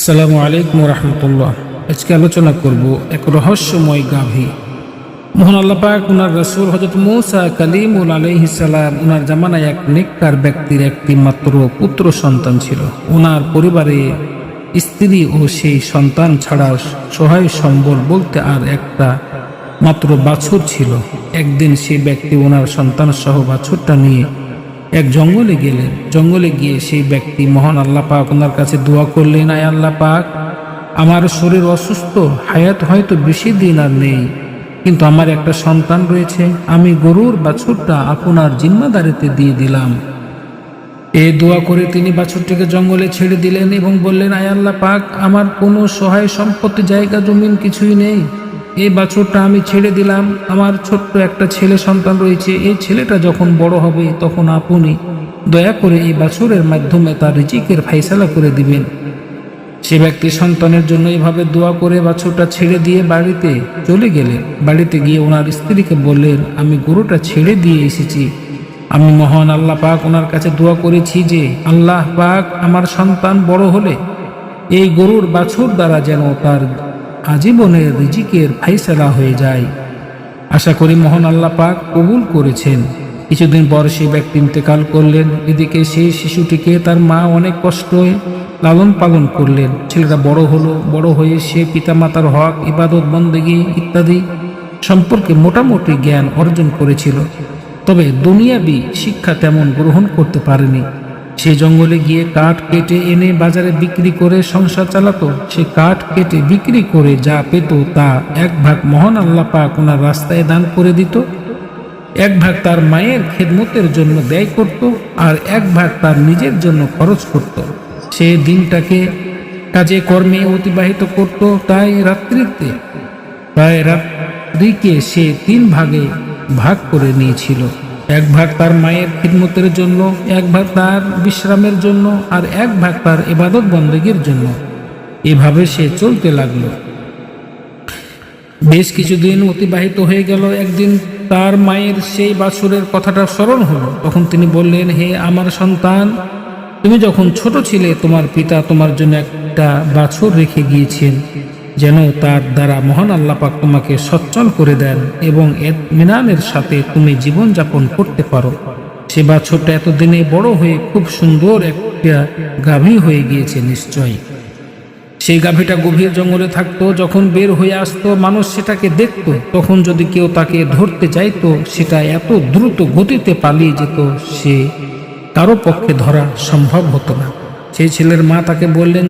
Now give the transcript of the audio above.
আসসালামু আলাইকুম রহমতুল্লাহ। আজকে আলোচনা করব এক রহস্যময় গাভী। মহান আল্লাহ পাক উনার রাসূল হযরত মূসা কালিমুল আলাইহিস সালাম উনার জামানায় এক নেককার ব্যক্তির একটি মাত্র পুত্র সন্তান ছিল। উনার পরিবারে স্ত্রী ও সেই সন্তান ছাড়া সহায় সম্বল বলতে আর একটা মাত্র বাছুর ছিল। একদিন সেই ব্যক্তি ওনার সন্তান সহ বাছুরটা নিয়ে এক জঙ্গলে গেলেন। জঙ্গলে গিয়ে সেই ব্যক্তি মহান আল্লাহ পাক ওনার কাছে দোয়া করলেন, আয় আল্লাহ পাক, আমার শরীর অসুস্থ, হায়াত হয়তো বেশি দিন আর নেই, কিন্তু আমার একটা সন্তান রয়েছে, আমি গরুর বাছুরটা আপনার জিম্মাদারিতে দিয়ে দিলাম। এই দোয়া করে তিনি বাছুরটিকে জঙ্গলে ছেড়ে দিলেন এবং বললেন, আয় আল্লাহ পাক, আমার কোনো সহায় সম্পত্তি, জায়গা জমিন কিছুই নেই, এই বাছুরটা আমি ছেড়ে দিলাম। আমার ছোট্ট একটা ছেলে সন্তান রয়েছে, এই ছেলেটা যখন বড় হবে তখন আপনি দয়া করে এই বাছুরের মাধ্যমে তার রিজিকের ফায়সালা করে দিবেন। সে ব্যক্তি সন্তানের জন্য এভাবে দোয়া করে বাছুরটা ছেড়ে দিয়ে বাড়িতে চলে গেলেন। বাড়িতে গিয়ে ওনার স্ত্রীকে বললেন, আমি গরুটা ছেড়ে দিয়ে এসেছি, আমি মহান আল্লাহ পাক ওনার কাছে দোয়া করেছি যে আল্লাহ পাক আমার সন্তান বড় হলে এই গরুর বাছুর দ্বারা যেন তার আজীবনের রিজিকের ফায়সালা হয়ে যায়। আশা করি মহান আল্লাহ পাক কবুল করেছেন। কিছুদিন পর সেই ব্যক্তি ইন্তেকাল করলেন। এদিকে সেই শিশুটিকে তার মা অনেক কষ্টে লালন পালন করলেন। ছেলেটা বড় হলো, বড় হয়ে সে পিতামাতার হক, ইবাদত বন্দেগী ইত্যাদি সম্পর্কে মোটামুটি জ্ঞান অর্জন করেছিল, তবে দুনিয়াবি শিক্ষা তেমন গ্রহণ করতে পারেনি। সে জঙ্গলে গিয়ে কাঠ কেটে এনে বাজারে বিক্রি করে সংসার চালাতো। সে কাঠ কেটে বিক্রি করে যা পেত তা এক ভাগ মহান আল্লাহ পাক ওনার রাস্তায় দান করে দিত, এক ভাগ তার মায়ের খেদমতের জন্য ব্যয় করত, আর এক ভাগ তার নিজের জন্য খরচ করত। সে দিনটাকে কাজে কর্মে অতিবাহিত করত। তাই রাত্রিকে সে 3 ভাগে ভাগ করে নিয়েছিল। এক ভাগ তার মায়ের খিদমতের জন্য, এক ভাগ তার বিশ্রামের জন্য, আর এক ভাগ তার ইবাদত বন্দেগীর জন্য। এভাবে সে চলতে লাগলো। বেশ কিছুদিন অতিবাহিত হয়ে গেল। একদিন তার মায়ের সেই বাছুরের কথাটা স্মরণ হলো। তখন তিনি বললেন, হে আমার সন্তান, তুমি যখন ছোট ছিলে তোমার পিতা তোমার জন্য একটা বাছুর রেখে গিয়েছেন, যেন তার দ্বারা মহান আল্লাহ পাক তোমাকে সচ্ছল করে দেন এবং ইত্মিনানের সাথে তুমি জীবনযাপন করতে পারো। সে বাছুরটা এতদিনে বড় হয়ে খুব সুন্দর একটা গাভী হয়ে গিয়েছে নিশ্চয়ই। সেই গাভীটা গভীর জঙ্গলে থাকতো। যখন বের হয়ে আসতো মানুষ সেটাকে দেখতো, তখন যদি কেউ তাকে ধরতে চাইতো সেটা এত দ্রুত গতিতে পালিয়ে যেত, সে কারো পক্ষে ধরা সম্ভব হতো না। সেই ছেলের মা তাকে বললেন,